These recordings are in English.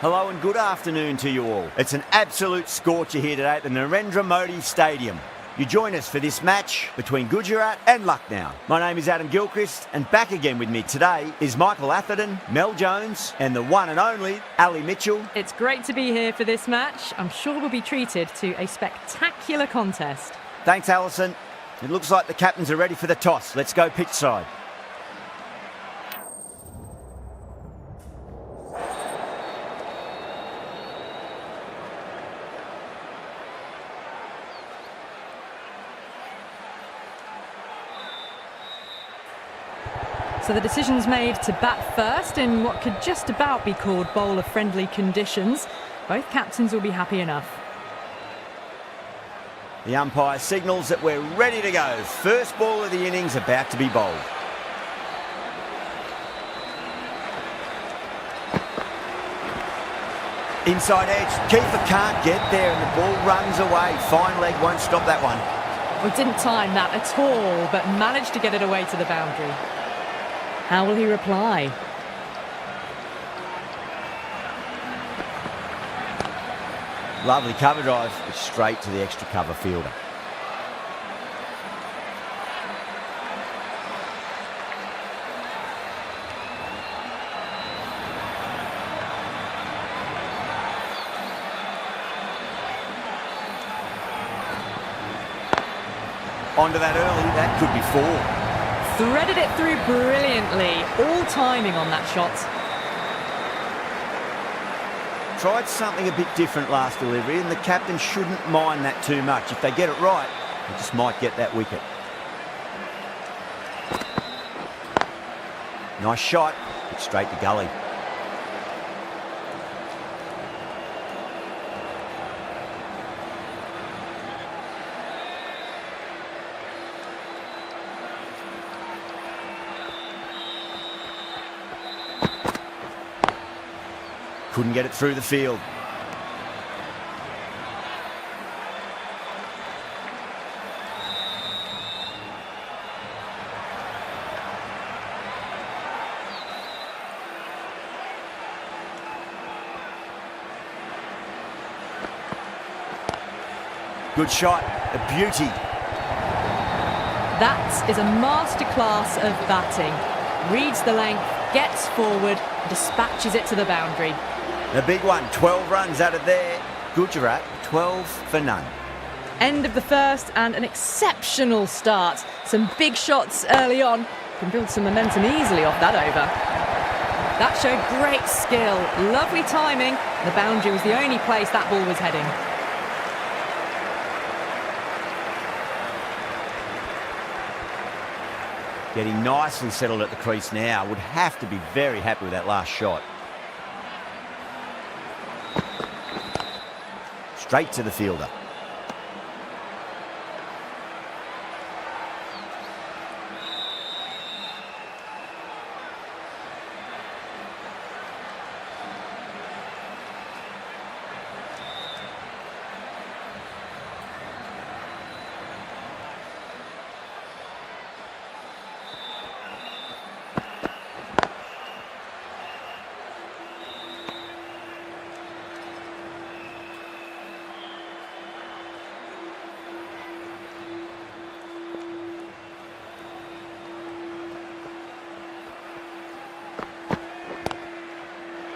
Hello and good afternoon to you all. It's an absolute scorcher here today at the Narendra Modi Stadium. You join us for this match between Gujarat and Lucknow. My name is Adam Gilchrist, and back again with me today is Michael Atherton, Mel Jones and the one and only Ali Mitchell. It's great to be here for this match. I'm sure we'll be treated to a spectacular contest. Thanks, Alison. It looks like the captains are ready for the toss. Let's go pitch side. So the decision's made to bat first in what could just about be called bowler-friendly conditions. Both captains will be happy enough. The umpire signals that we're ready to go. First ball of the innings about to be bowled. Inside edge, keeper can't get there and the ball runs away. Fine leg won't stop that one. We didn't time that at all, but managed to get it away to the boundary. How will he reply? Lovely cover drive, but straight to the extra cover fielder. Onto that early, that could be four. Threaded it through brilliantly, all timing on that shot. Tried something a bit different last delivery, and the captain shouldn't mind that too much. If they get it right, they just might get that wicket. Nice shot, but straight to gully. Couldn't get it through the field. Good shot, a beauty. That is a masterclass of batting. Reads the length, gets forward, dispatches it to the boundary. The big one, 12 runs out of there. Gujarat, 12 for none. End of the first and an exceptional start. Some big shots early on. Can build some momentum easily off that over. That showed great skill, lovely timing. The boundary was the only place that ball was heading. Getting nicely settled at the crease now. Would have to be very happy with that last shot. Straight to the fielder.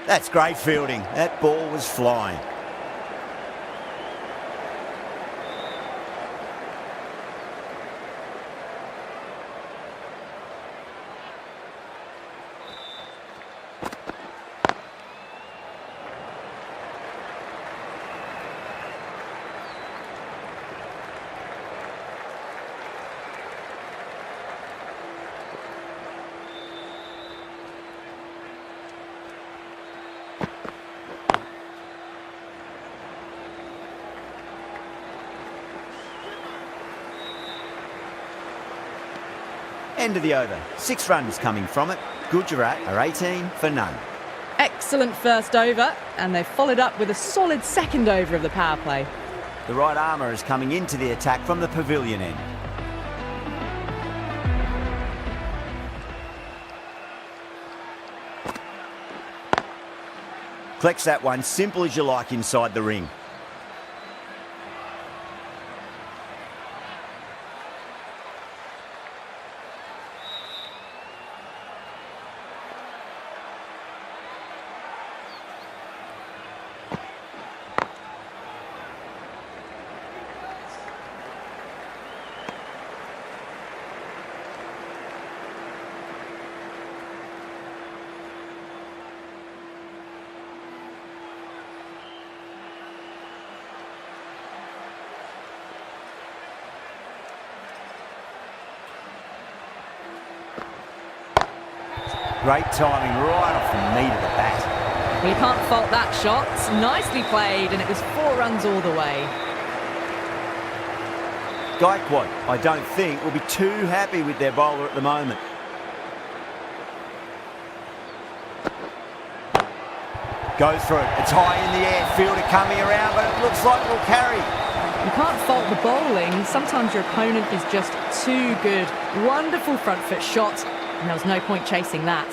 That's great fielding. That ball was flying. End of the over. 6 runs coming from it. Gujarat are 18 for none. Excellent first over, and they've followed up with a solid second over of the power play. The right armour is coming into the attack from the pavilion end. Collects that one, simple as you like, inside the ring. Great timing right off the meat of the bat. Well, you can't fault that shot. Nicely played, and it was 4 runs all the way. Gaikwad, I don't think, will be too happy with their bowler at the moment. Goes for it. It's high in the air. Fielder coming around, but it looks like it'll carry. You can't fault the bowling. Sometimes your opponent is just too good. Wonderful front foot shot, and there was no point chasing that.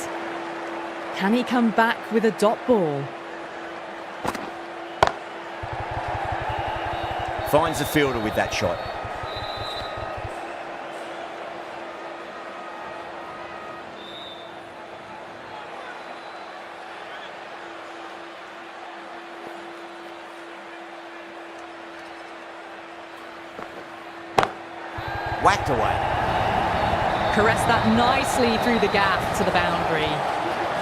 Can he come back with a dot ball? Finds the fielder with that shot. Whacked away. Caressed that nicely through the gap to the boundary.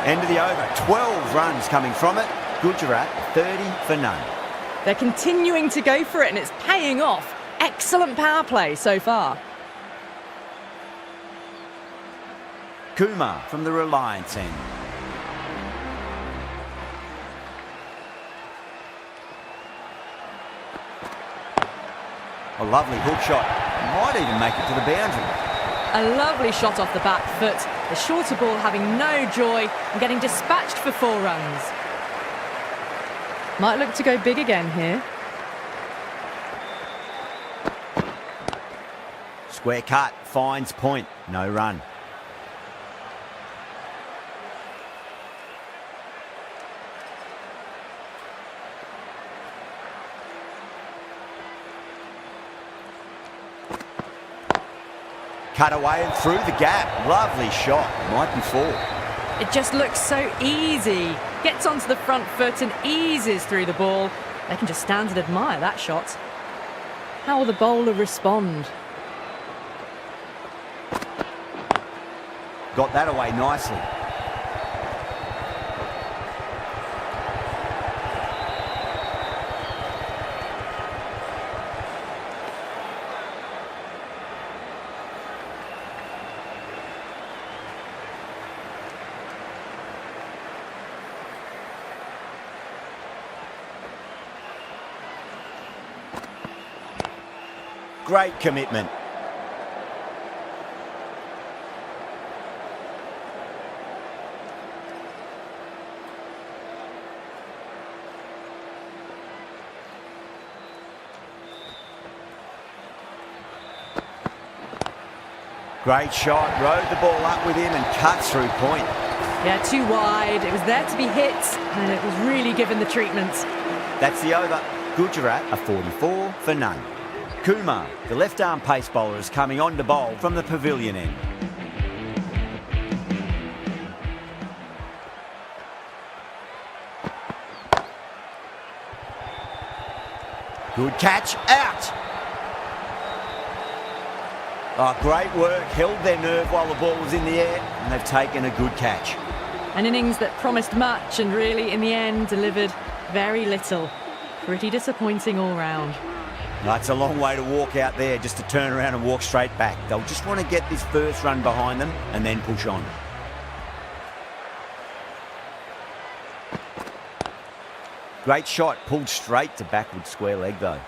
End of the over. 12 runs coming from it. Gujarat 30 for none. They're continuing to go for it, and it's paying off. Excellent power play so far. Kumar from the Reliance end. A lovely hook shot. Might even make it to the boundary. A lovely shot off the back foot. The shorter ball having no joy and getting dispatched for 4 runs. Might look to go big again here. Square cut, finds point, no run. Cut away and through the gap. Lovely shot. Might be 4. It just looks so easy. Gets onto the front foot and eases through the ball. They can just stand and admire that shot. How will the bowler respond? Got that away nicely. Great commitment. Great shot, rode the ball up with him and cuts through point. Yeah, too wide. It was there to be hit, and it was really given the treatment. That's the over. Gujarat are 44 for none. Kumar, the left-arm pace bowler, is coming on to bowl from the pavilion end. Good catch, out! Oh, great work, held their nerve while the ball was in the air, and they've taken a good catch. An innings that promised much and really, in the end, delivered very little. Pretty disappointing all round. It's a long way to walk out there just to turn around and walk straight back. They'll just want to get this first run behind them and then push on. Great shot, pulled straight to backward square leg though.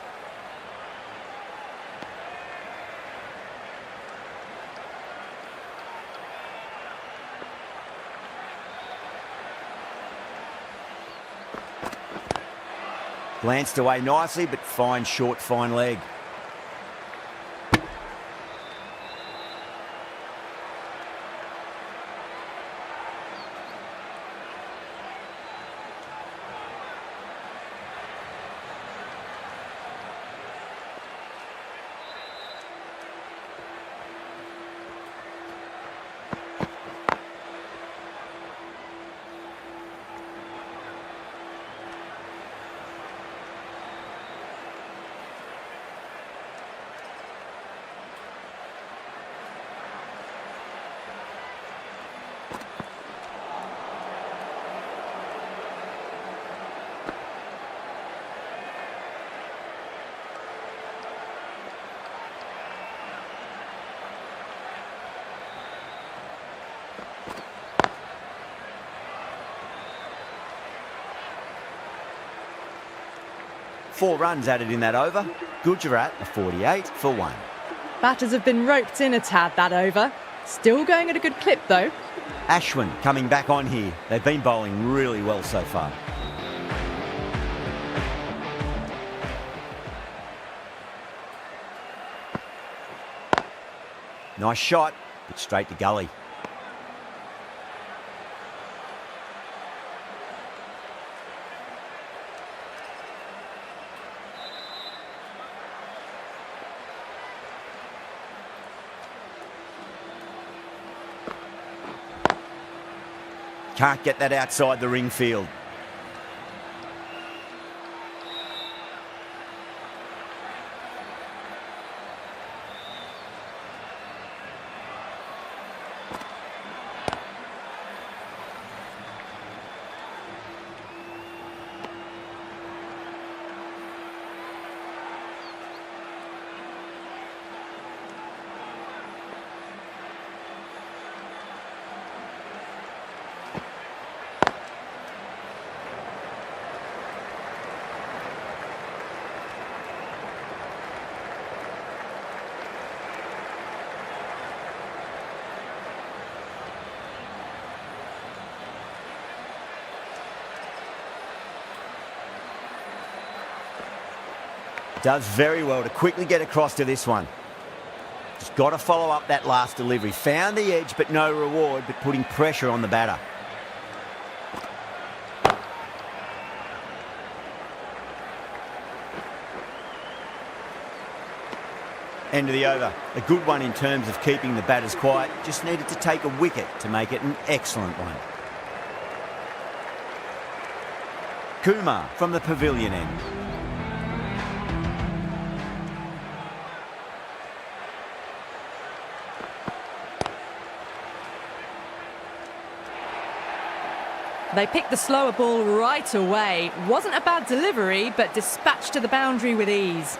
Glanced away nicely, but fine short, fine leg. 4 runs added in that over. Gujarat are 48 for 1. Batters have been roped in a tad that over. Still going at a good clip though. Ashwin coming back on here. They've been bowling really well so far. Nice shot, but straight to gully. Can't get that outside the ring field. Does very well to quickly get across to this one. Just got to follow up that last delivery. Found the edge, but no reward, but putting pressure on the batter. End of the over. A good one in terms of keeping the batters quiet. Just needed to take a wicket to make it an excellent one. Kumar from the pavilion end. They picked the slower ball right away. Wasn't a bad delivery, but dispatched to the boundary with ease.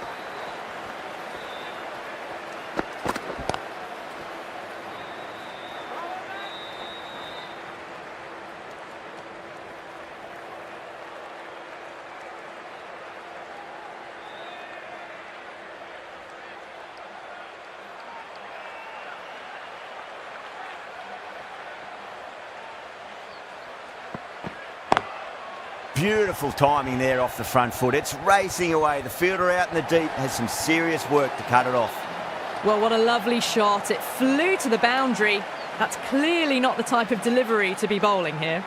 Beautiful timing there off the front foot. It's racing away. The fielder out in the deep has some serious work to cut it off. Well, what a lovely shot. It flew to the boundary. That's clearly not the type of delivery to be bowling here.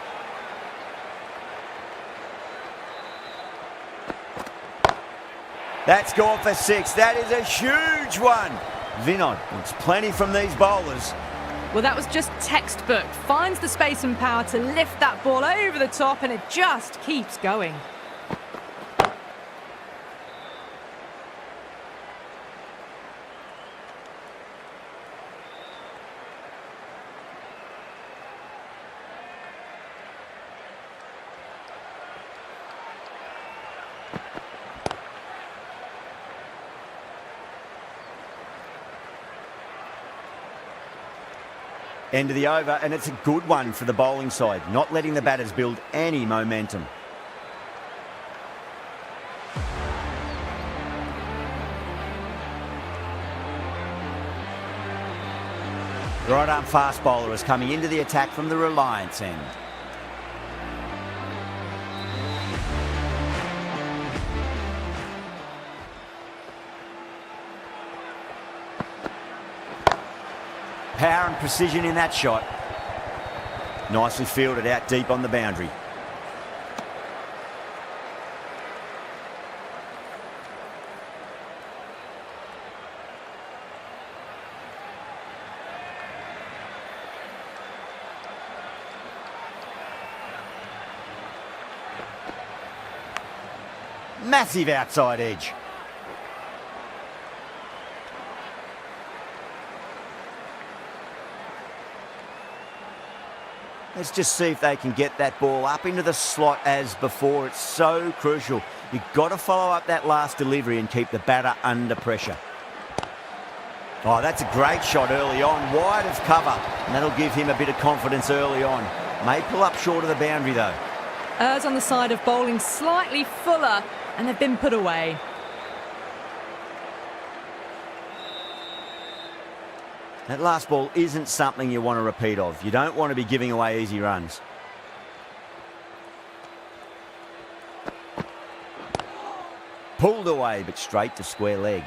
That's gone for 6. That is a huge one. Vinod wants plenty from these bowlers. Well, that was just textbook. Finds the space and power to lift that ball over the top, and it just keeps going. End of the over, and it's a good one for the bowling side, not letting the batters build any momentum. Right arm fast bowler is coming into the attack from the Reliance end. Power and precision in that shot. Nicely fielded out deep on the boundary. Massive outside edge. Let's just see if they can get that ball up into the slot as before. It's so crucial. You've got to follow up that last delivery and keep the batter under pressure. Oh, that's a great shot early on, wide of cover. And that'll give him a bit of confidence early on. May pull up short of the boundary though. Errs on the side of bowling slightly fuller. and they've been put away. That last ball isn't something you want to repeat of. You don't want to be giving away easy runs. Pulled away, but straight to square leg.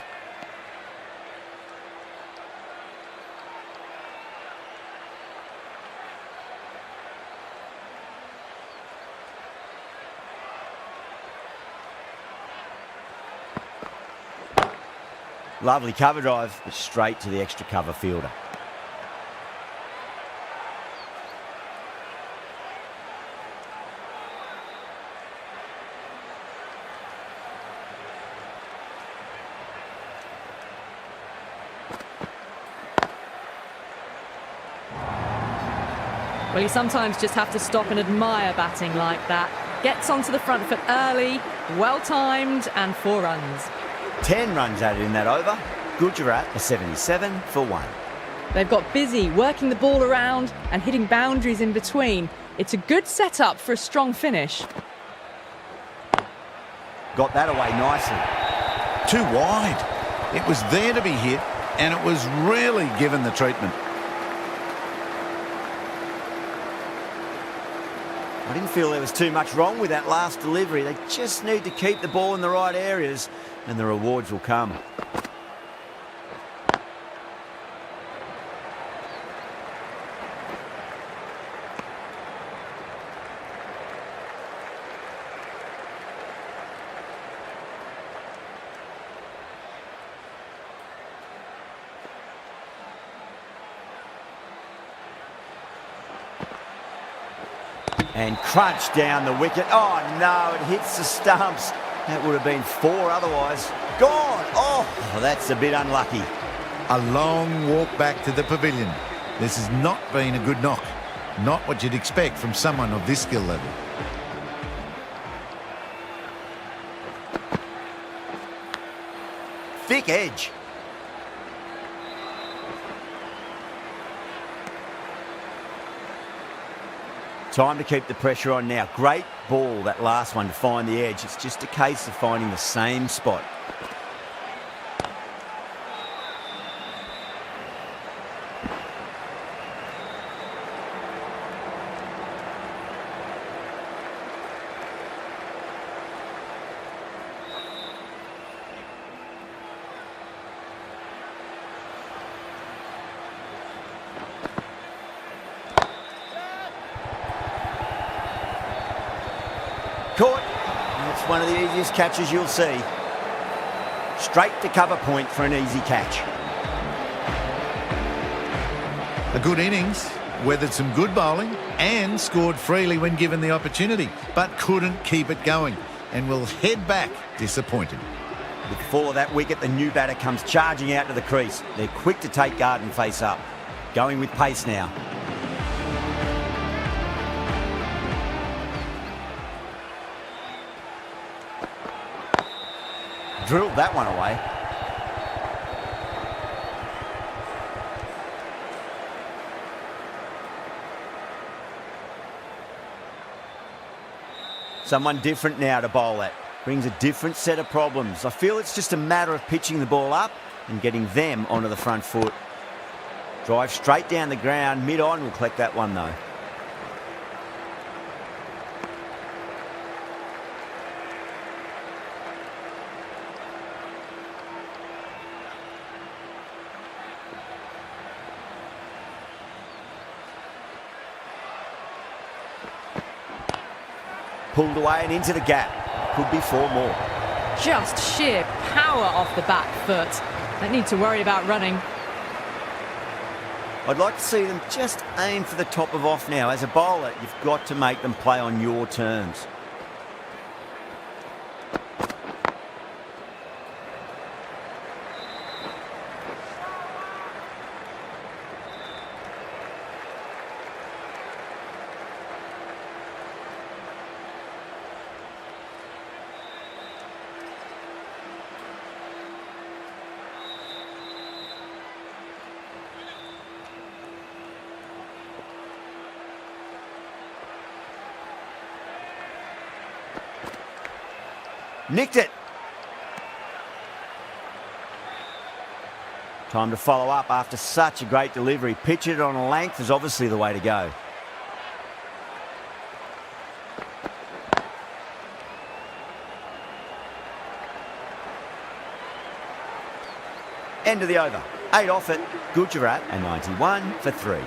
Lovely cover drive, but straight to the extra cover fielder. Well, you sometimes just have to stop and admire batting like that. Gets onto the front foot early, well-timed, and 4 runs. 10 runs added in that over. Gujarat are 77 for 1. They've got busy working the ball around and hitting boundaries in between. It's a good setup for a strong finish. Got that away nicely. Too wide. It was there to be hit, and it was really given the treatment. I didn't feel there was too much wrong with that last delivery. They just need to keep the ball in the right areas and the rewards will come. And crunch down the wicket. Oh no, it hits the stumps. That would have been 4 otherwise. Gone! Oh, that's a bit unlucky. A long walk back to the pavilion. This has not been a good knock. Not what you'd expect from someone of this skill level. Thick edge. Time to keep the pressure on now. Great ball, that last one, to find the edge. It's just a case of finding the same spot. Caught. That's one of the easiest catches you'll see. Straight to cover point for an easy catch. A good innings, weathered some good bowling and scored freely when given the opportunity, but couldn't keep it going and will head back disappointed. With 4 of that wicket, the new batter comes charging out to the crease. They're quick to take guard and face up. Going with pace now. Drilled that one away. Someone different now to bowl at. Brings a different set of problems. I feel it's just a matter of pitching the ball up and getting them onto the front foot. Drive straight down the ground. Mid-on will collect that one though. Pulled away and into the gap. Could be 4 more. Just sheer power off the back foot. Don't need to worry about running. I'd like to see them just aim for the top of off now. As a bowler, you've got to make them play on your terms. Nicked it. Time to follow up after such a great delivery. Pitch it on a length is obviously the way to go. End of the over. 8 off it. Gujarat and 91 for 3.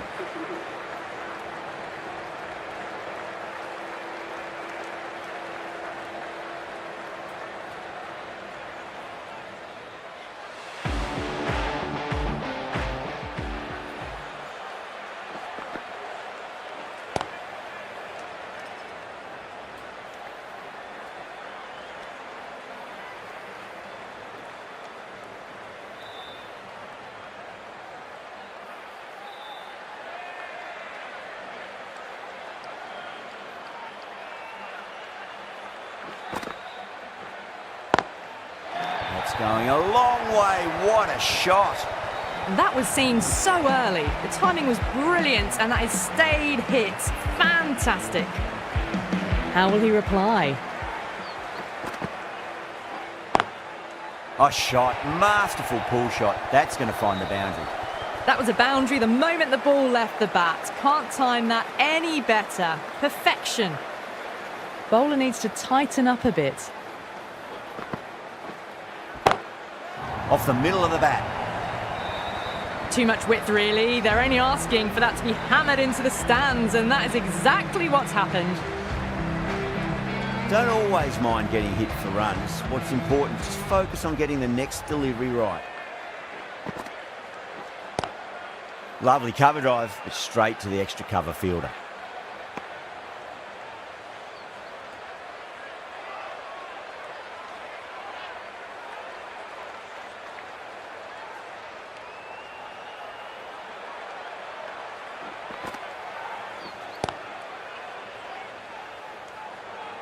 That's going a long way. What a shot. That was seen so early. The timing was brilliant and that has stayed hit. Fantastic. How will he reply? A shot. Masterful pull shot. That's going to find the boundary. That was a boundary the moment the ball left the bat. Can't time that any better. Perfection. Bowler needs to tighten up a bit. Off the middle of the bat. Too much width, really. They're only asking for that to be hammered into the stands, and that is exactly what's happened. Don't always mind getting hit for runs. What's important is just focus on getting the next delivery right. Lovely cover drive, but straight to the extra cover fielder.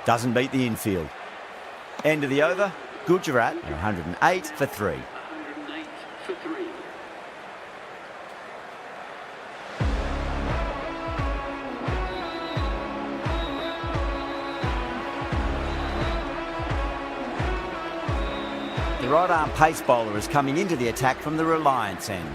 Doesn't beat the infield. End of the over. Gujarat are 108 for 3. 108 for 3. The right arm pace bowler is coming into the attack from the Reliance end.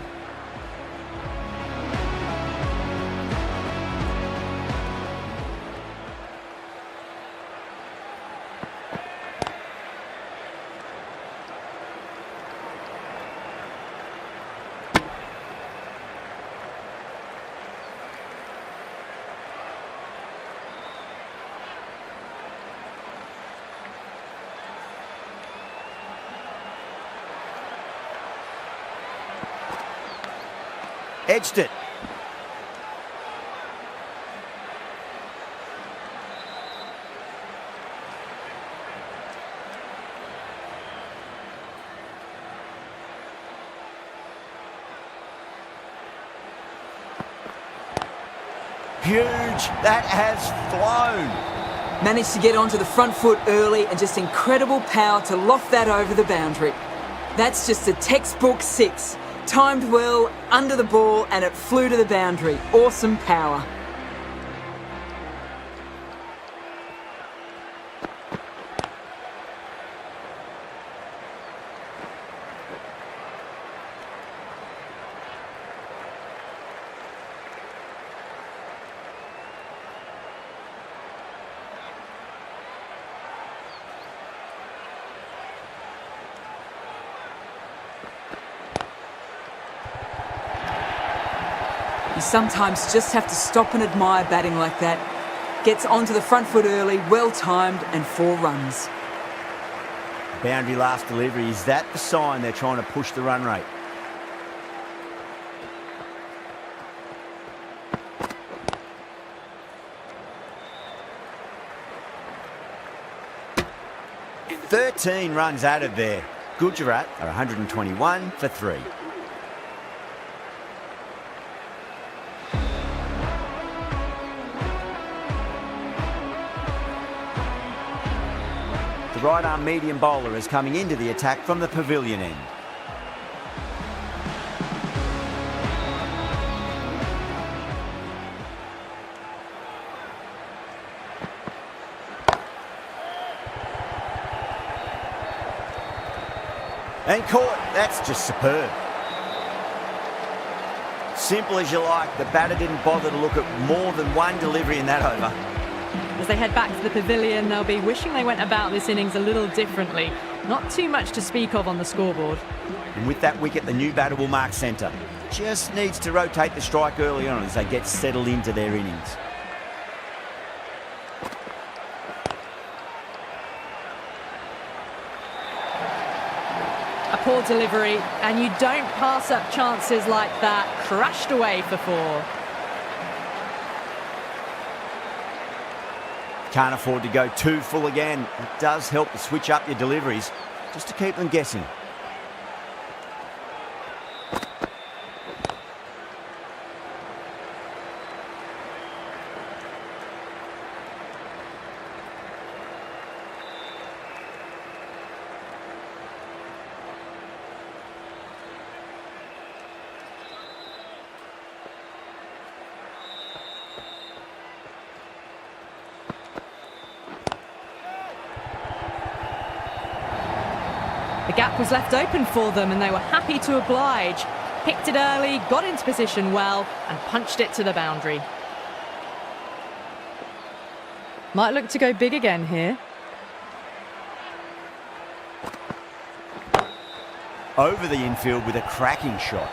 Edged it. Huge. That has flown. Managed to get onto the front foot early and just incredible power to loft that over the boundary. That's just a textbook 6. Timed well, under the ball, and it flew to the boundary. Awesome power. You sometimes just have to stop and admire batting like that. Gets onto the front foot early, well timed, and 4 runs. Boundary last delivery. Is that the sign they're trying to push the run rate? In the 13 runs added there. Gujarat are 121 for 3. The right arm medium bowler is coming into the attack from the pavilion end. And caught. That's just superb. Simple as you like, the batter didn't bother to look at more than one delivery in that over. As they head back to the pavilion, they'll be wishing they went about this innings a little differently. Not too much to speak of on the scoreboard. And with that wicket, the new batter will mark centre. Just needs to rotate the strike early on as they get settled into their innings. A poor delivery, and you don't pass up chances like that. Crashed away for 4. Can't afford to go too full again. It does help to switch up your deliveries, just to keep them guessing. The gap was left open for them and they were happy to oblige. Picked it early, got into position well and punched it to the boundary. Might look to go big again here. Over the infield with a cracking shot.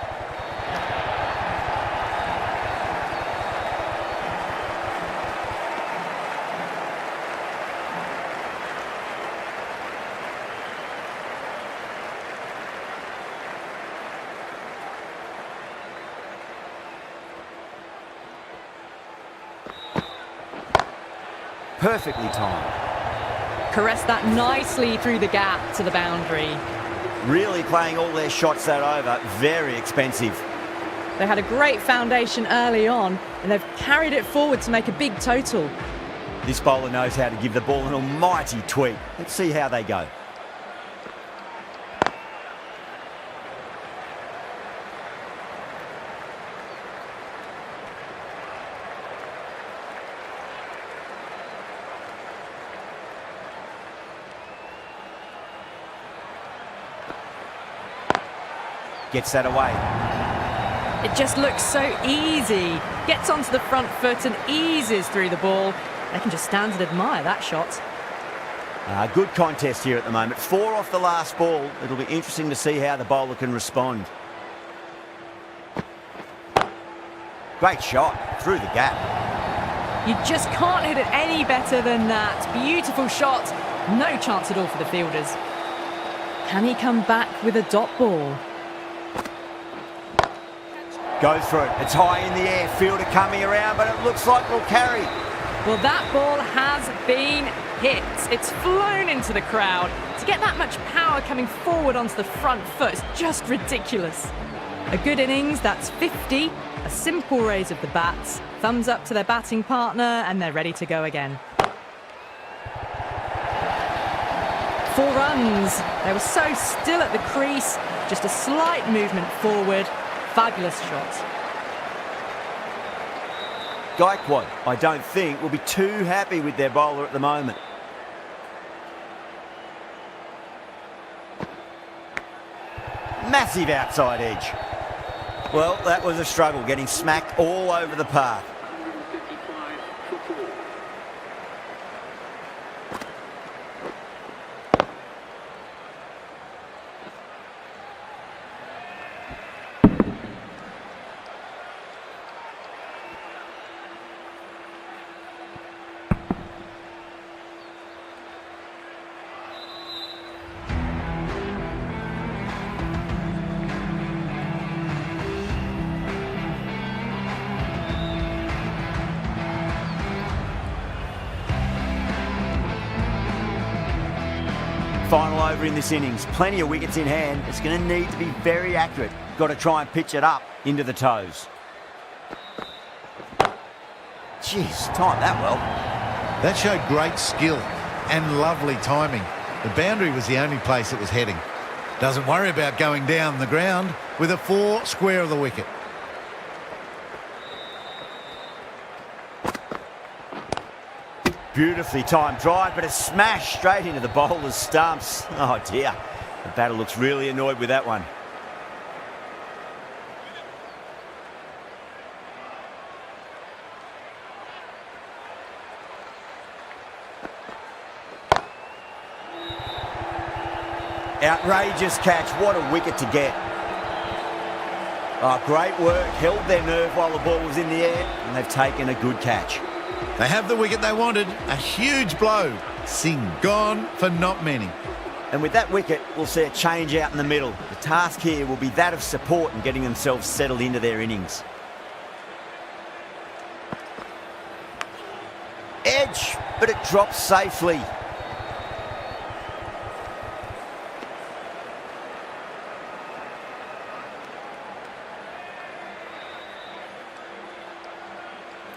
Perfectly timed. Caressed that nicely through the gap to the boundary. Really playing all their shots that over. Very expensive. They had a great foundation early on and they've carried it forward to make a big total. This bowler knows how to give the ball an almighty tweak. Let's see how they go. Gets that away. It just looks so easy. Gets onto the front foot and eases through the ball. They can just stand and admire that shot. Good contest here at the moment. 4 off the last ball. It'll be interesting to see how the bowler can respond. Great shot through the gap. You just can't hit it any better than that. Beautiful shot. No chance at all for the fielders. Can he come back with a dot ball? Goes for it. It's high in the air. Fielder coming around, but it looks like we'll carry. Well, that ball has been hit. It's flown into the crowd. To get that much power coming forward onto the front foot is just ridiculous. A good innings, that's 50. A simple raise of the bats. Thumbs up to their batting partner, and they're ready to go again. 4 runs. They were so still at the crease. Just a slight movement forward. Fabulous shot. Gaikwad, I don't think, will be too happy with their bowler at the moment. Massive outside edge. Well, that was a struggle, getting smacked all over the park. 155 for 4. Final over in this innings. Plenty of wickets in hand. It's going to need to be very accurate. Got to try and pitch it up into the toes. Jeez, timed that well. That showed great skill and lovely timing. The boundary was the only place it was heading. Doesn't worry about going down the ground with a 4 square of the wicket. Beautifully timed drive, but a smash straight into the bowler's stumps. Oh dear. The batter looks really annoyed with that one. Outrageous catch. What a wicket to get. Oh, great work. Held their nerve while the ball was in the air, and they've taken a good catch. They have the wicket they wanted. A huge blow. Singh gone for not many. And with that wicket, we'll see a change out in the middle. The task here will be that of support and getting themselves settled into their innings. Edge, but it drops safely.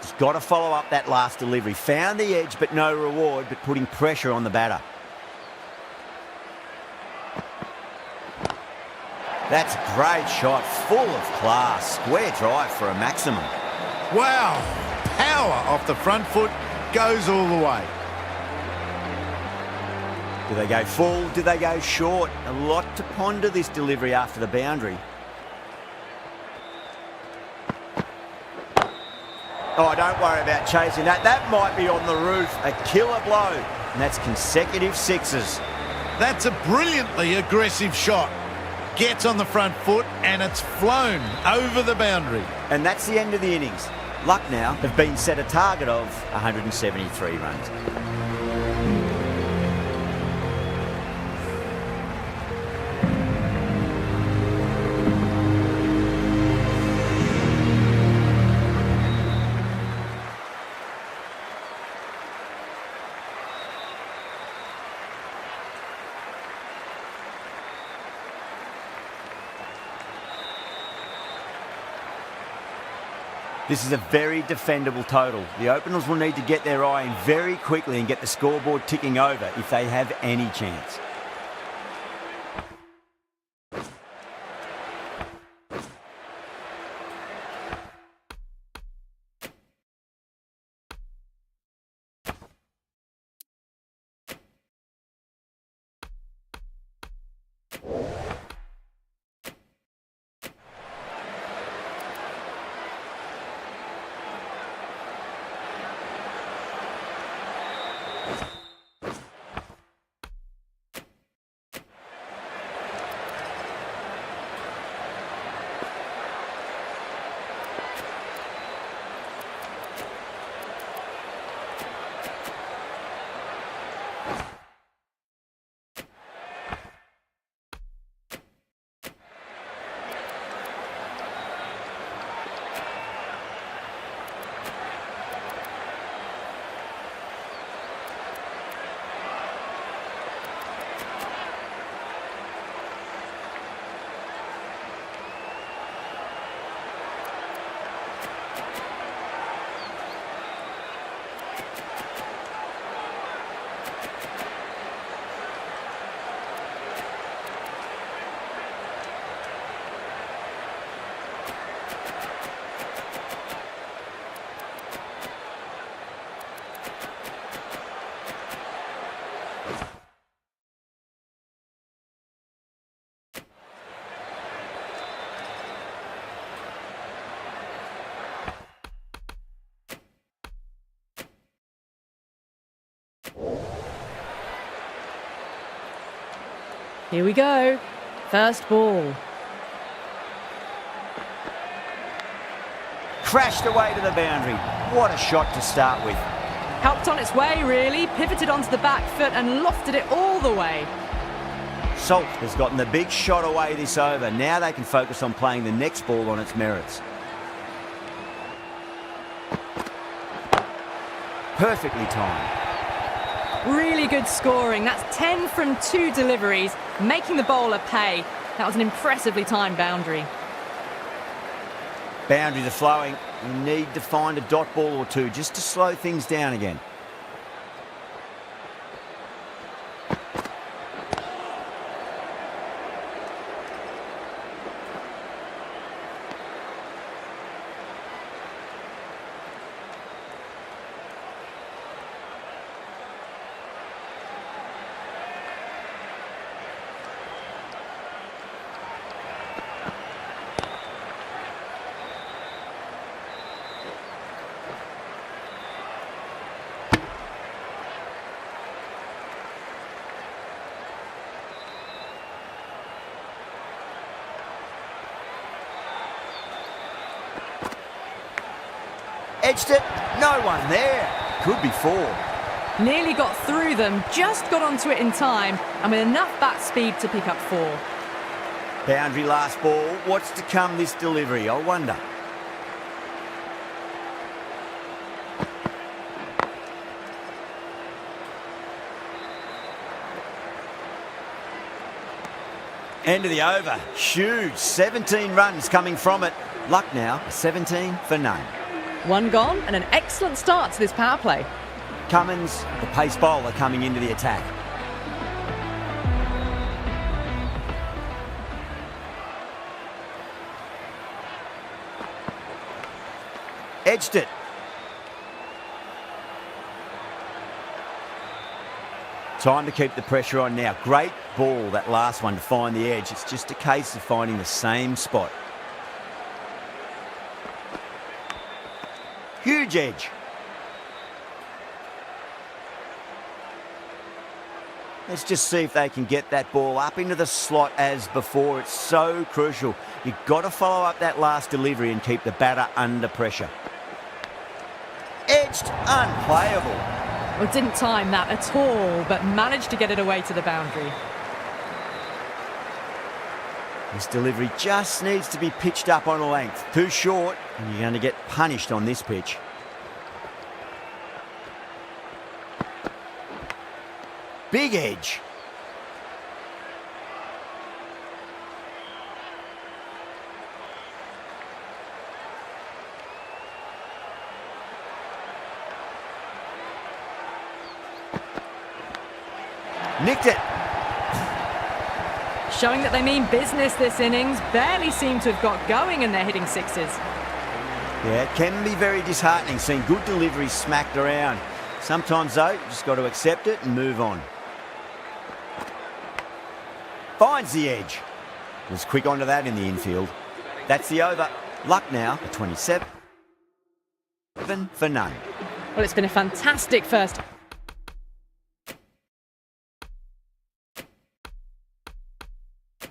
Just got to follow up that last delivery. Found the edge, but no reward, but putting pressure on the batter. That's a great shot, full of class. Square drive for a maximum. Wow, power off the front foot, goes all the way. Do they go full? Do they go short? A lot to ponder this delivery after the boundary. Oh, don't worry about chasing that. That might be on the roof. A killer blow. And that's consecutive sixes. That's a brilliantly aggressive shot. Gets on the front foot and it's flown over the boundary. And that's the end of the innings. Lucknow have been set a target of 173 runs. This is a very defendable total. The openers will need to get their eye in very quickly and get the scoreboard ticking over if they have any chance. Here we go. First ball. Crashed away to the boundary. What a shot to start with. Helped on its way, really. Pivoted onto the back foot and lofted it all the way. Salt has gotten the big shot away this over. Now they can focus on playing the next ball on its merits. Perfectly timed. Really good scoring. That's 10 from 2 deliveries, making the bowler pay. That was an impressively timed boundary. Boundaries are flowing. You need to find a dot ball or two just to slow things down again. Edged it. No one there. Could be 4. Nearly got through them, just got onto it in time, and with enough bat speed to pick up 4. Boundary last ball. What's to come this delivery, I wonder. End of the over. Huge. 17 runs coming from it. Lucknow, 17 for none. 1 gone, and an excellent start to this power play. Cummins, the pace bowler, coming into the attack. Edged it. Time to keep the pressure on now. Great ball, that last one, to find the edge. It's just a case of finding the same spot. Huge edge. Let's just see if they can get that ball up into the slot as before. It's so crucial. You've got to follow up that last delivery and keep the batter under pressure. Edged, unplayable. Well, didn't time that at all, but managed to get it away to the boundary. This delivery just needs to be pitched up on a length. Too short, and you're going to get punished on this pitch. Big edge. Nicked it. Showing that they mean business this innings. Barely seem to have got going and they're hitting 6s. Yeah, it can be very disheartening seeing good deliveries smacked around. Sometimes, though, you just got to accept it and move on. Finds the edge. Was quick onto that in the infield. That's the over. Lucknow, 27 for none. Well, it's been a fantastic first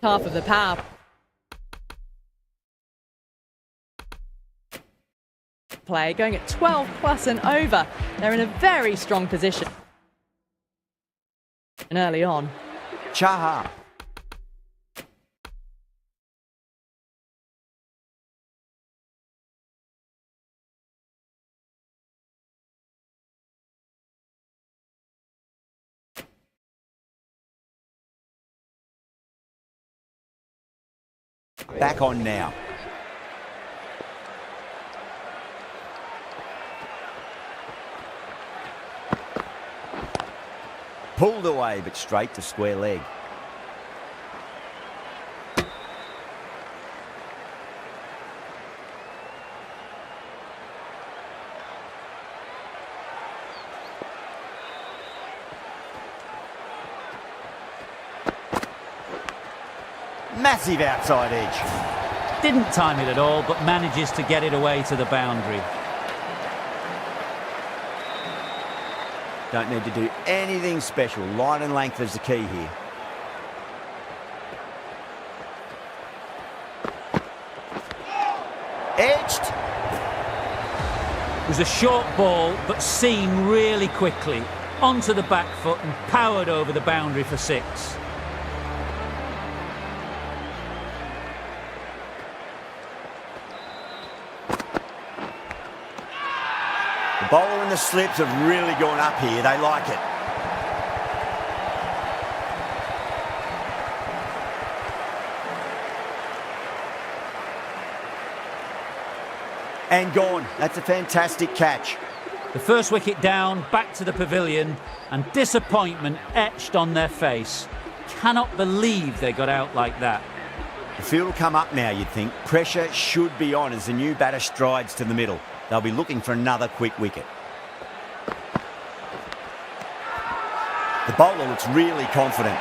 half of the power play, going at 12 plus and over. They're in a very strong position. And early on. Chahar. Back on now. Pulled away, but straight to square leg. Massive outside edge. Didn't time it at all, but manages to get it away to the boundary. Don't need to do anything special. Line and length is the key here. Edged. It was a short ball, but seen really quickly. Onto the back foot and powered over the boundary for 6. The bowler and the slips have really gone up here. They like it. And gone. That's a fantastic catch. The first wicket down, back to the pavilion, and disappointment etched on their face. Cannot believe they got out like that. The field will come up now, you'd think. Pressure should be on as the new batter strides to the middle. They'll be looking for another quick wicket. The bowler looks really confident.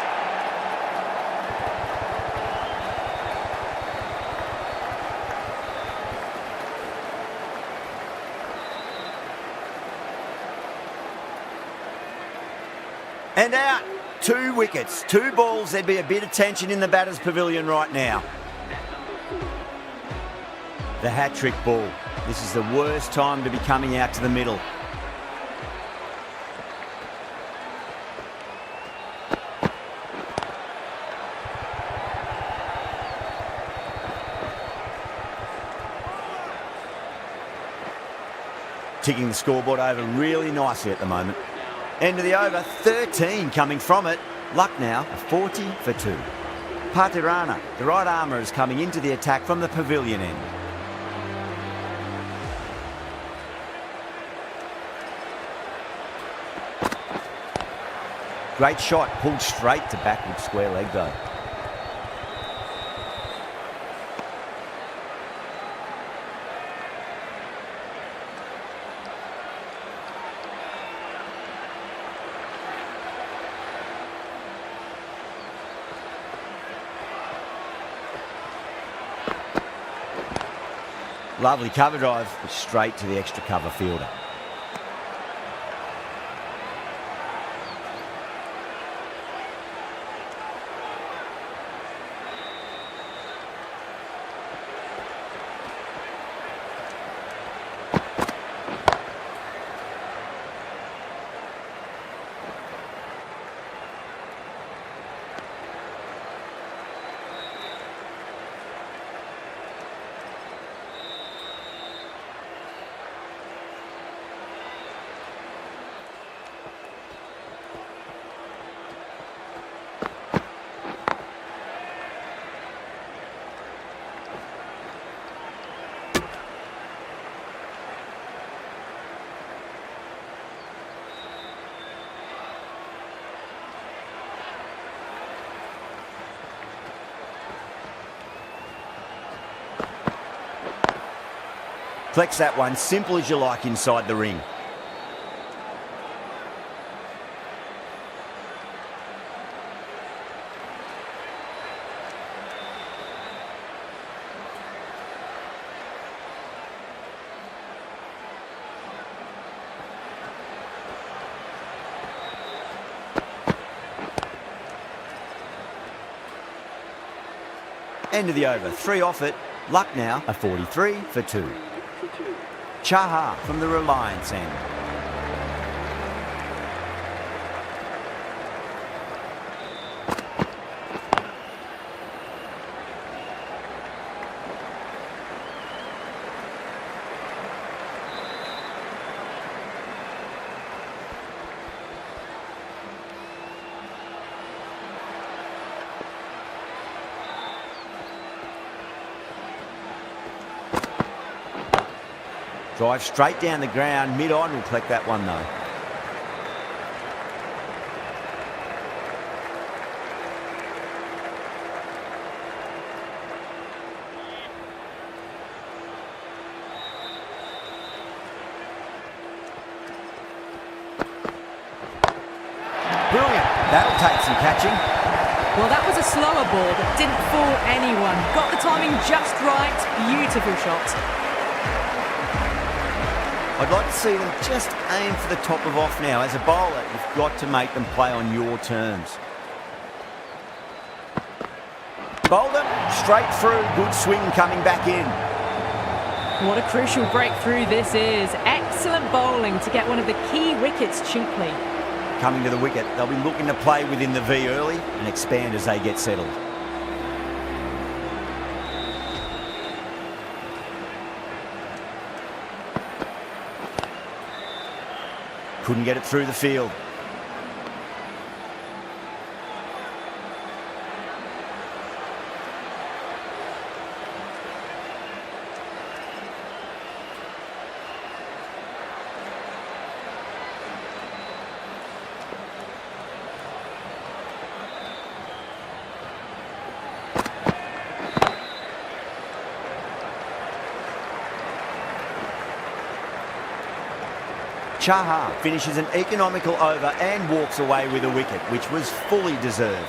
And out. 2 wickets, 2 balls. There'd be a bit of tension in the batter's pavilion right now. The hat-trick ball. This is the worst time to be coming out to the middle. Ticking the scoreboard over really nicely at the moment. End of the over, 13 coming from it. Lucknow, a 40 for 2. Patirana, the right armour, is coming into the attack from the pavilion end. Great shot, pulled straight to backward square leg though. Lovely cover drive, but straight to the extra cover fielder. Flex that one, simple as you like inside the ring. End of the over, 3 off it. Lucknow, a 43 for 2. Chahar from the Reliance end. Drive straight down the ground, mid-on will collect that one though. Brilliant, that'll take some catching. Well, that was a slower ball that didn't fool anyone. Got the timing just right. Beautiful shot. I'd like to see them just aim for the top of off now. As a bowler, you've got to make them play on your terms. Bowled them, straight through, good swing coming back in. What a crucial breakthrough this is. Excellent bowling to get one of the key wickets cheaply. Coming to the wicket, they'll be looking to play within the V early and expand as they get settled. Couldn't get it through the field. Chahar finishes an economical over and walks away with a wicket, which was fully deserved.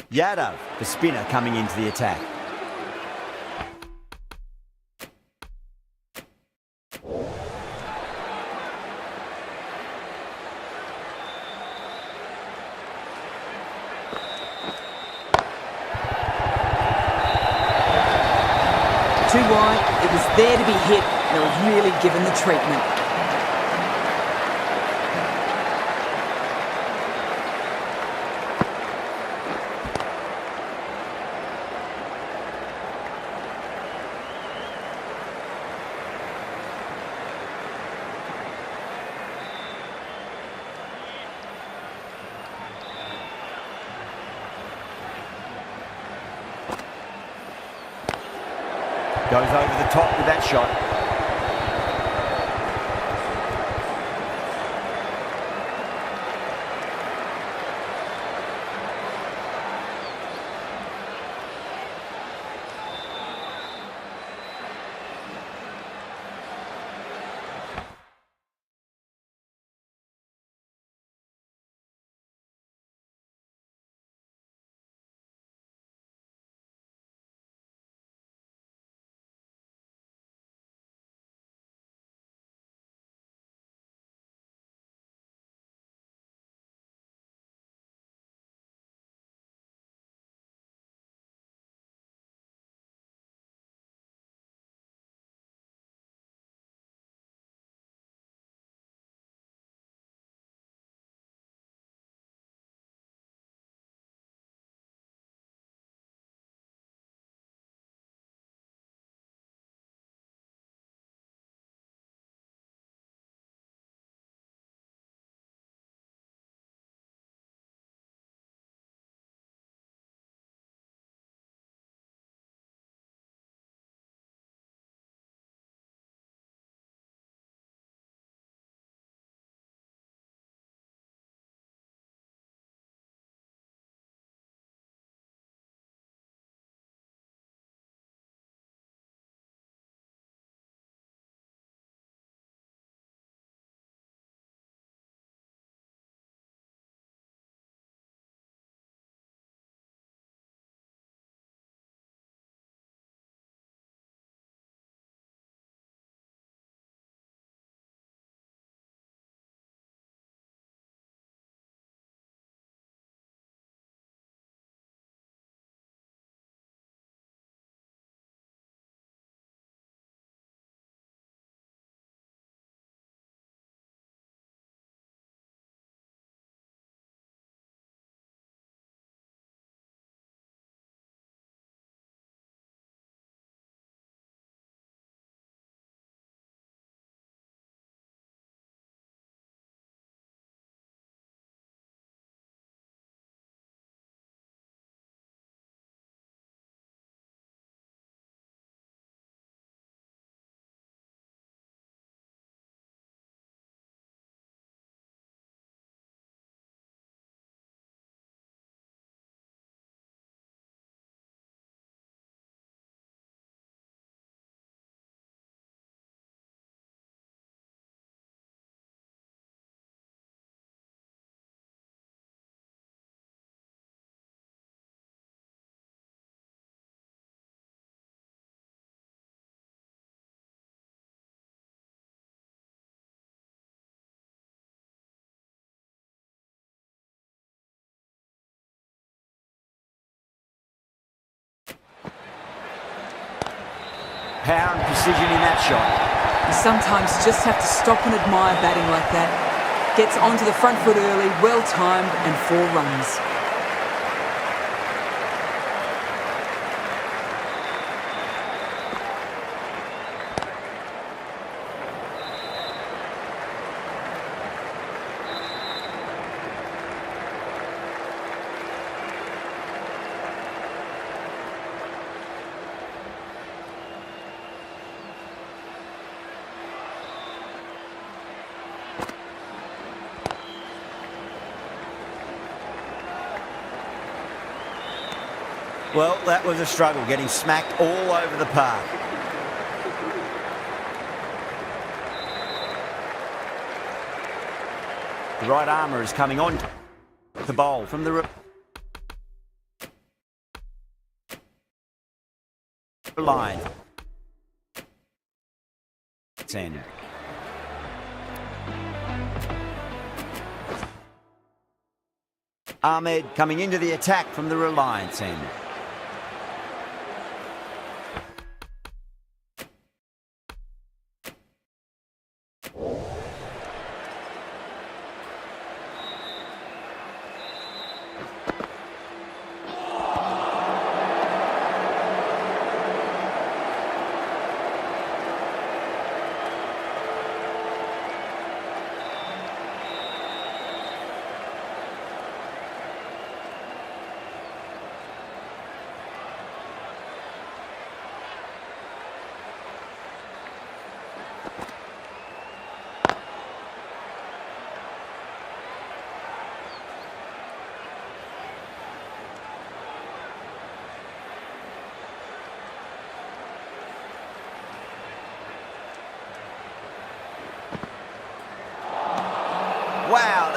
Yadav, the spinner, coming into the attack. too wide, it was there to be hit. They were really given the treatment. Goes over the top with that shot. Power and precision in that shot. You sometimes just have to stop and admire batting like that. Gets onto the front foot early, well timed, and 4 runs. Well, that was a struggle, getting smacked all over the park. The right armour is coming on to bowl from the line. 10. Ahmed coming into the attack from the Reliance end.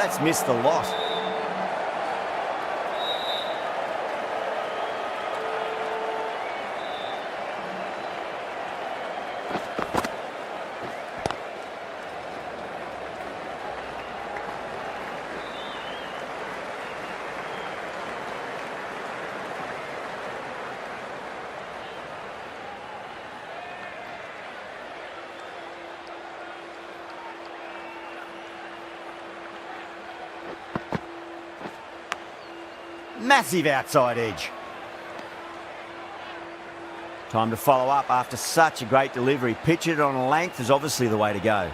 that's missed the lot. Massive outside edge. Time to follow up after such a great delivery. Pitch it on a length is obviously the way to go.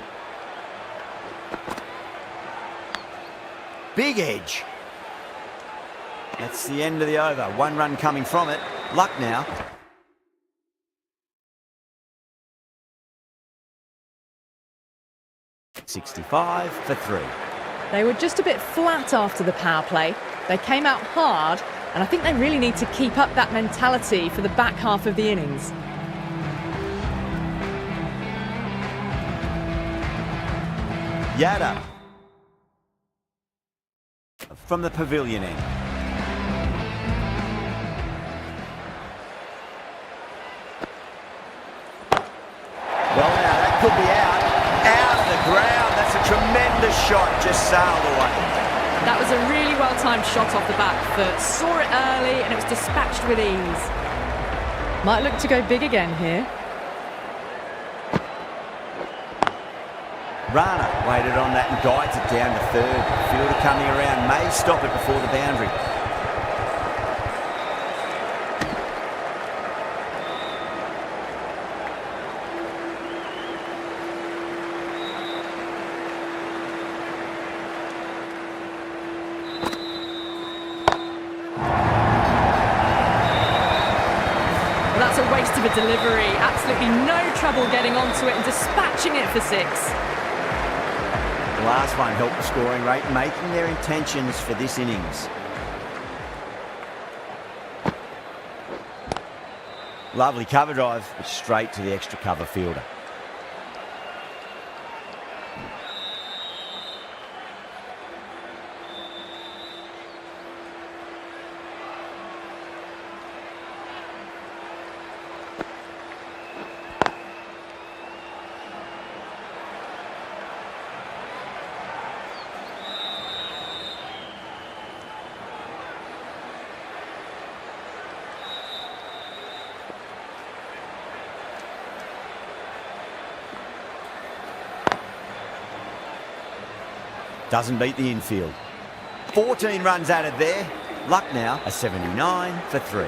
Big edge. That's the end of the over. 1 run coming from it. Luck now. .65 for 3. They were just a bit flat after the power play. They came out hard, and I think they really need to keep up that mentality for the back half of the innings. Yada from the pavilion end. Well, now that could be out of the ground. That's a tremendous shot, just sailed away. That was a really well-timed shot off the back foot. Saw it early and it was dispatched with ease. Might look to go big again here. Rana waited on that and guides it down to third. Fielder coming around may stop it before the boundary. That's a waste of a delivery. Absolutely no trouble getting onto it and dispatching it for 6. The last one helped the scoring rate, making their intentions for this innings. Lovely cover drive, but straight to the extra cover fielder. Doesn't beat the infield. 14 runs added there. Luck now, a 79 for 3.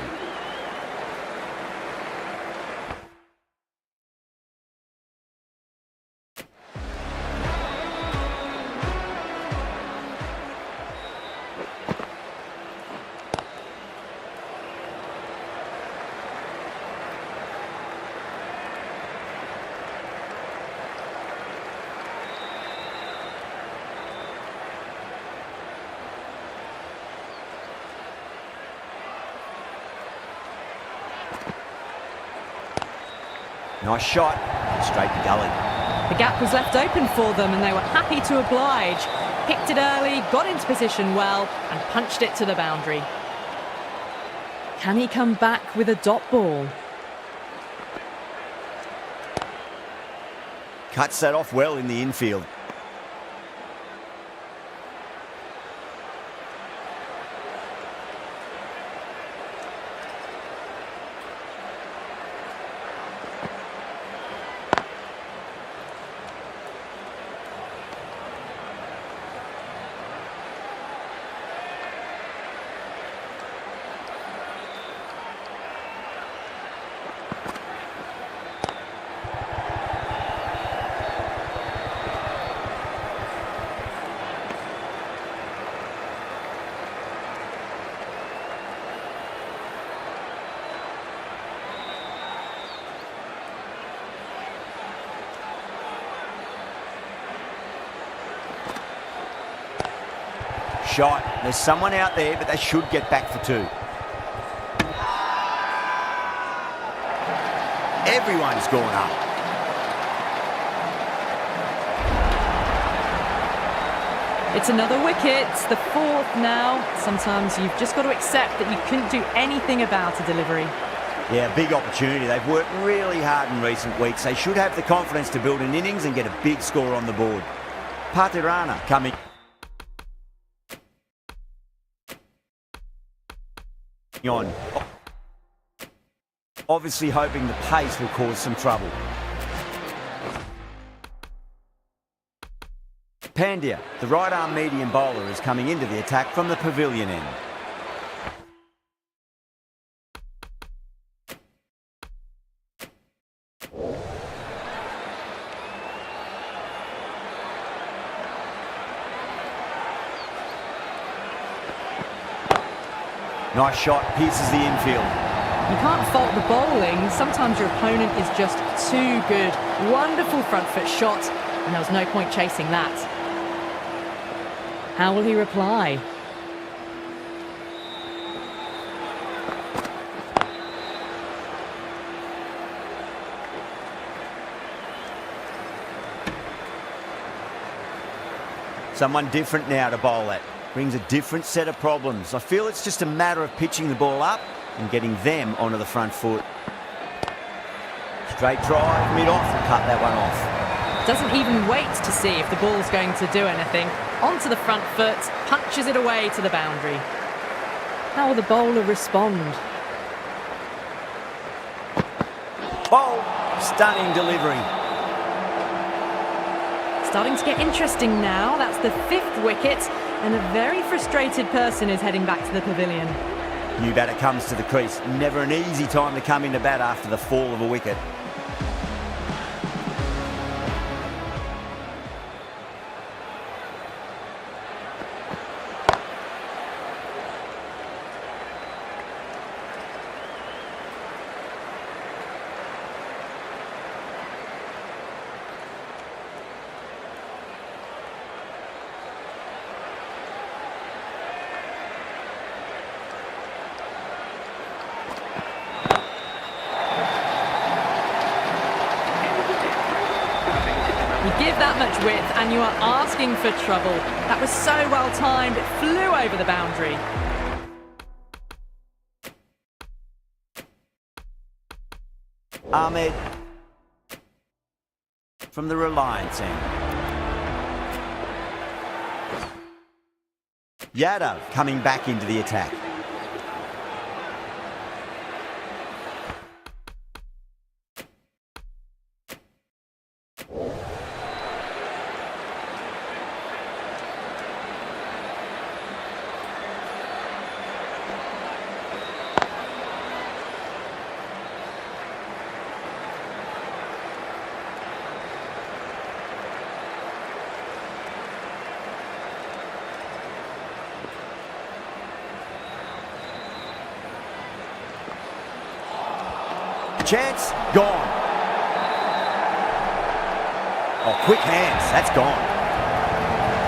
Nice shot, straight to gully. The gap was left open for them and they were happy to oblige. Picked it early, got into position well and punched it to the boundary. Can he come back with a dot ball? Cuts that off well in the infield. Shot. There's someone out there, but they should get back for 2. Everyone's gone up. It's another wicket, the fourth now. Sometimes you've just got to accept that you couldn't do anything about a delivery. Yeah, big opportunity. They've worked really hard in recent weeks. They should have the confidence to build an innings and get a big score on the board. Patirana coming on. Obviously hoping the pace will cause some trouble. Pandya, the right-arm medium bowler, is coming into the attack from the pavilion end. Nice shot, pierces the infield. You can't fault the bowling. Sometimes your opponent is just too good. Wonderful front foot shot, and there was no point chasing that. How will he reply? Someone different now to bowl at. Brings a different set of problems. I feel it's just a matter of pitching the ball up and getting them onto the front foot. Straight drive, mid-off, and cut that one off. Doesn't even wait to see if the ball's going to do anything. Onto the front foot, punches it away to the boundary. How will the bowler respond? Bowl, stunning delivery. Starting to get interesting now. That's the fifth wicket, and a very frustrated person is heading back to the pavilion. New batter comes to the crease. Never an easy time to come into bat after the fall of a wicket. You give that much width and you are asking for trouble. That was so well timed, it flew over the boundary. Ahmed from the Reliance end. Yadav coming back into the attack. Chance, gone. Oh, quick hands, that's gone.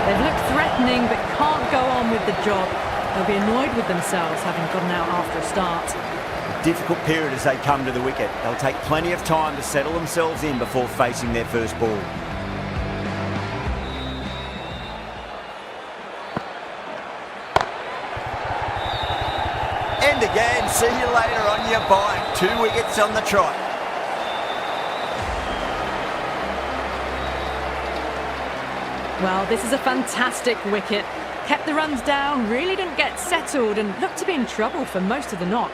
They've looked threatening but can't go on with the job. They'll be annoyed with themselves having gotten out after a start. Difficult period as they come to the wicket. They'll take plenty of time to settle themselves in before facing their first ball. And again, see you later on your bike. 2 wickets on the trot. Well, this is a fantastic wicket. Kept the runs down, really didn't get settled and looked to be in trouble for most of the knock.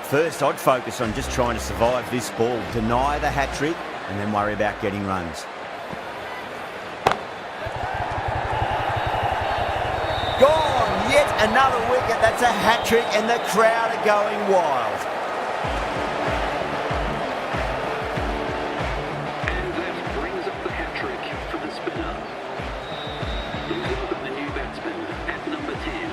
First, I'd focus on just trying to survive this ball, deny the hat-trick, and then worry about getting runs. Gone! Yet another wicket. That's a hat-trick, and the crowd are going wild. And that brings up the hat-trick for the spinner. Please welcome the new batsman at number 10.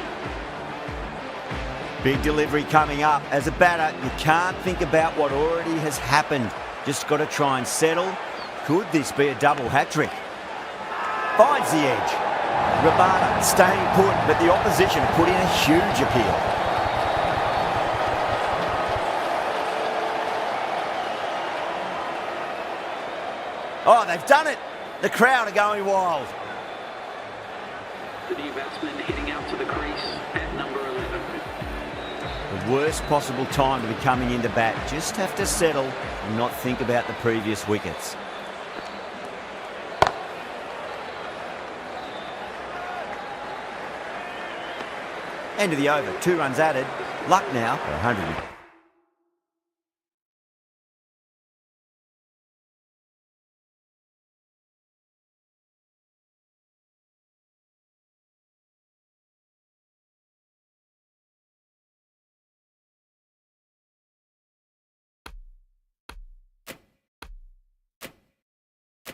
Big delivery coming up. As a batter, you can't think about what already has happened. Just got to try and settle. Could this be a double hat-trick? Finds the edge. Rabada staying put, but the opposition put in a huge appeal. Oh, they've done it. The crowd are going wild. The new batsman heading out to the crease at number 11. The worst possible time to be coming into bat. Just have to settle and not think about the previous wickets. End of the over, 2 runs added. Luck now for 100.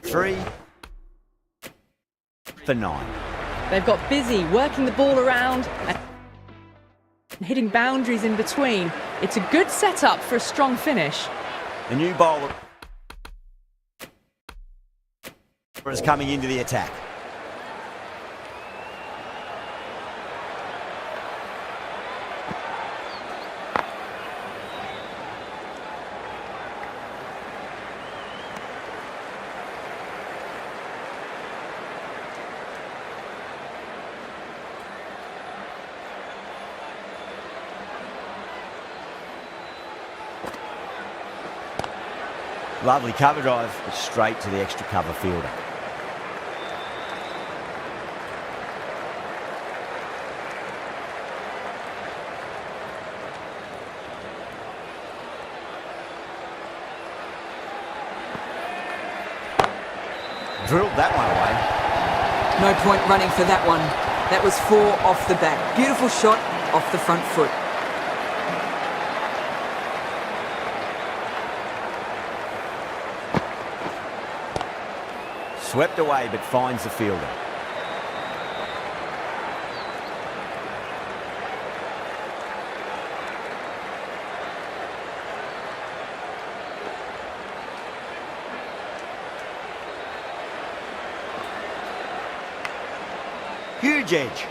Three for 9. They've got busy working the ball around and hitting boundaries in between. It's a good setup for a strong finish. The new bowler is coming into the attack. Lovely cover drive, but straight to the extra cover fielder. Drilled that one away. No point running for that one. That was 4 off the bat. Beautiful shot off the front foot. Swept away, but finds the fielder. Huge edge.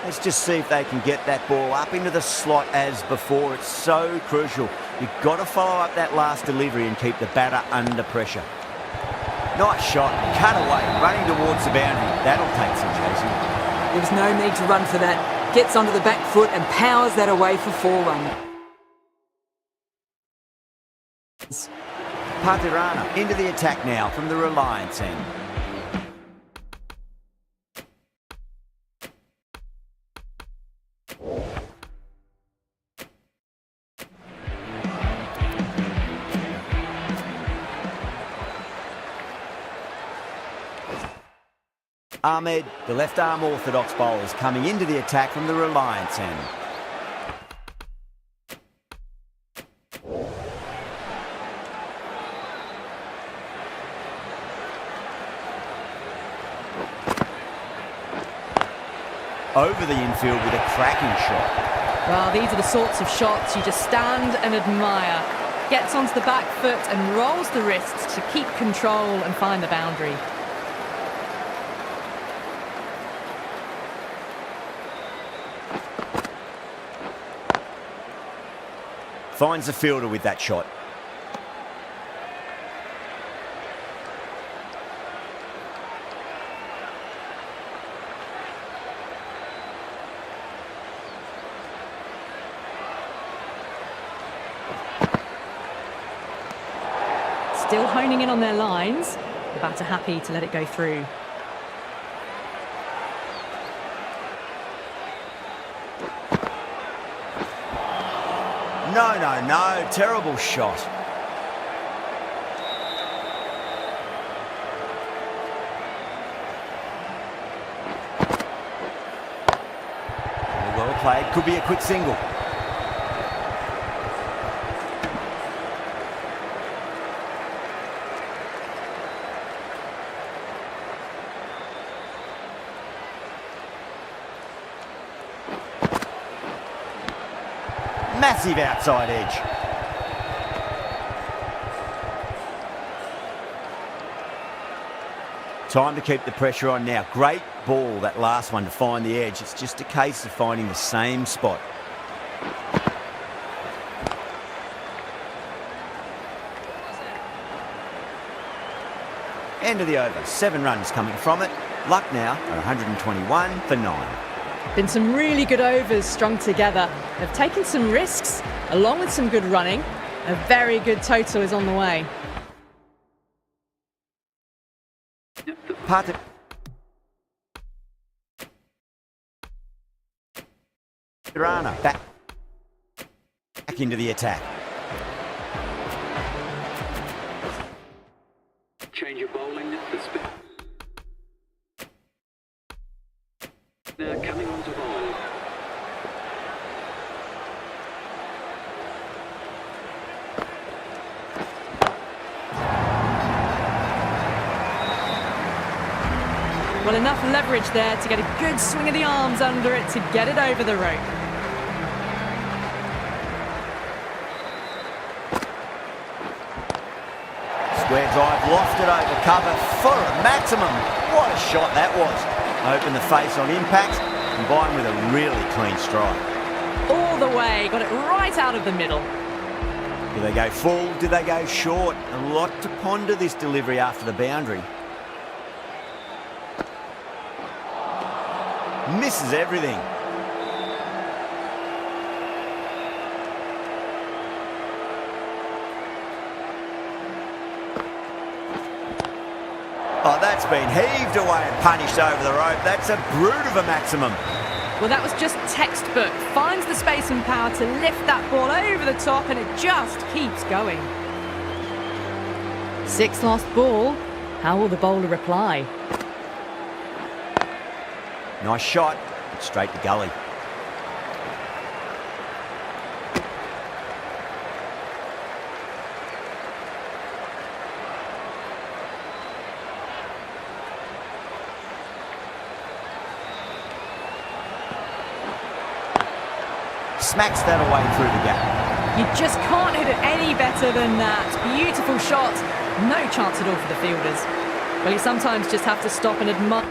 Let's just see if they can get that ball up into the slot as before. It's so crucial. You've got to follow up that last delivery and keep the batter under pressure. Nice shot, cut away, running towards the boundary. That'll take some chasing. There was no need to run for that. Gets onto the back foot and powers that away for 4 runs. Pathirana into the attack now from the Reliance end. Ahmed, the left-arm orthodox bowler, is coming into the attack from the Reliance end. Over the infield with a cracking shot. Well, these are the sorts of shots you just stand and admire. Gets onto the back foot and rolls the wrists to keep control and find the boundary. Finds the fielder with that shot. Still honing in on their lines. The batter happy to let it go through. No. Terrible shot. Well played. Could be a quick single. Massive outside edge. Time to keep the pressure on now. Great ball, that last one, to find the edge. It's just a case of finding the same spot. End of the over. 7 runs coming from it. Lucknow are 121 for 9. Been some really good overs strung together. They've taken some risks, along with some good running. A very good total is on the way. Patirana back into the attack. Change of bowling, the spin. Now coming on to bowl. Well, enough leverage there to get a good swing of the arms under it to get it over the rope. Square drive lofted over cover for a maximum. What a shot that was. Open the face on impact, combined with a really clean strike. All the way, got it right out of the middle. Do they go full? Do they go short? A lot to ponder this delivery after the boundary. Misses everything. Oh, that's been heaved away and punished over the rope. That's a brute of a maximum. Well, that was just textbook. Finds the space and power to lift that ball over the top, and it just keeps going. 6th last ball. How will the bowler reply? Nice shot, but straight to gully. Smacks that away through the gap. You just can't hit it any better than that. Beautiful shot. No chance at all for the fielders. Well, you sometimes just have to stop and admire.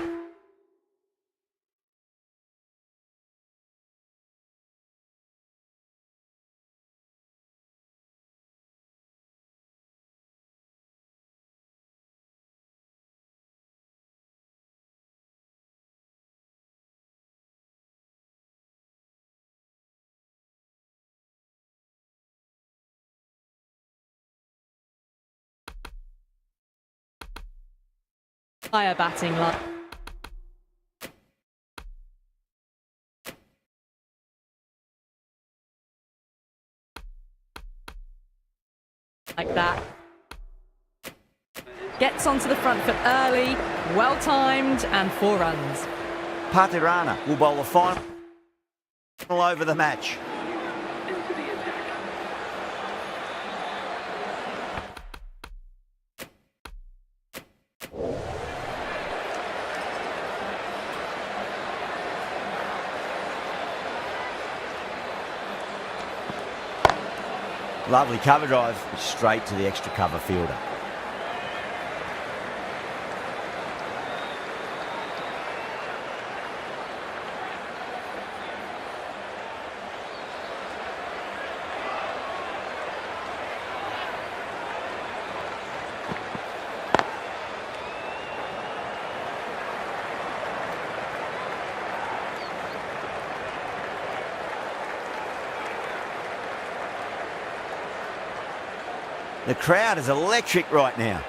Higher batting line. Like that. Gets onto the front foot early, well timed, and 4 runs. Patirana will bowl the final over the match. Into the attack. Lovely cover drive, straight to the extra cover fielder. The crowd is electric right now.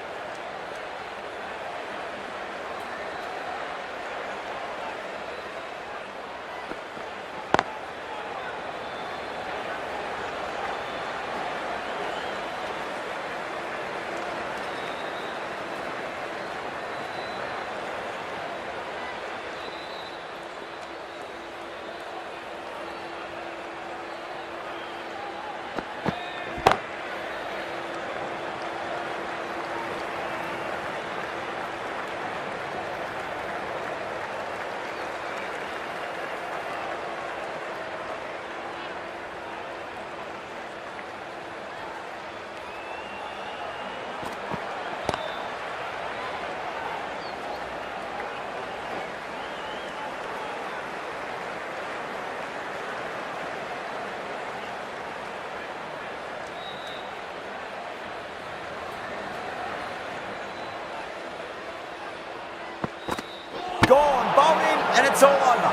It's all over.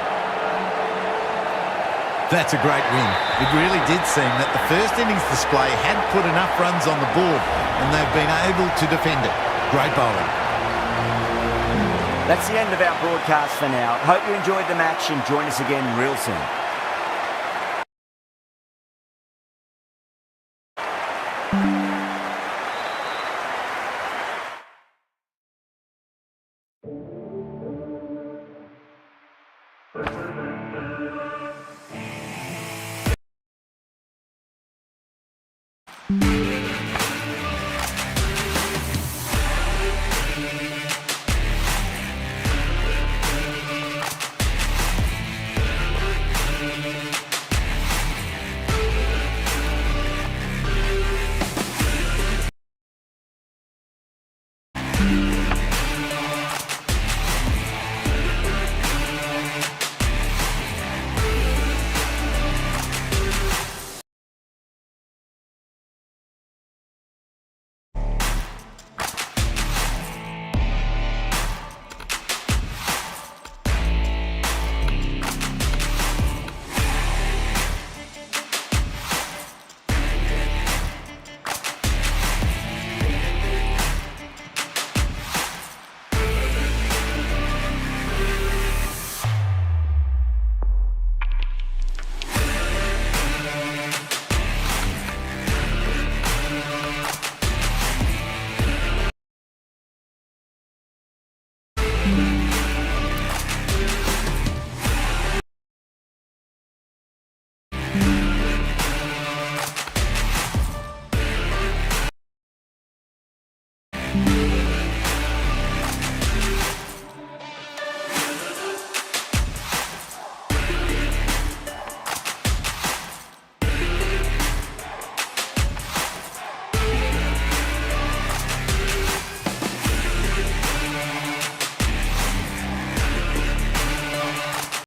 That's a great win. It really did seem that the first innings display had put enough runs on the board and they've been able to defend it. Great bowling. That's the end of our broadcast for now. Hope you enjoyed the match and join us again real soon.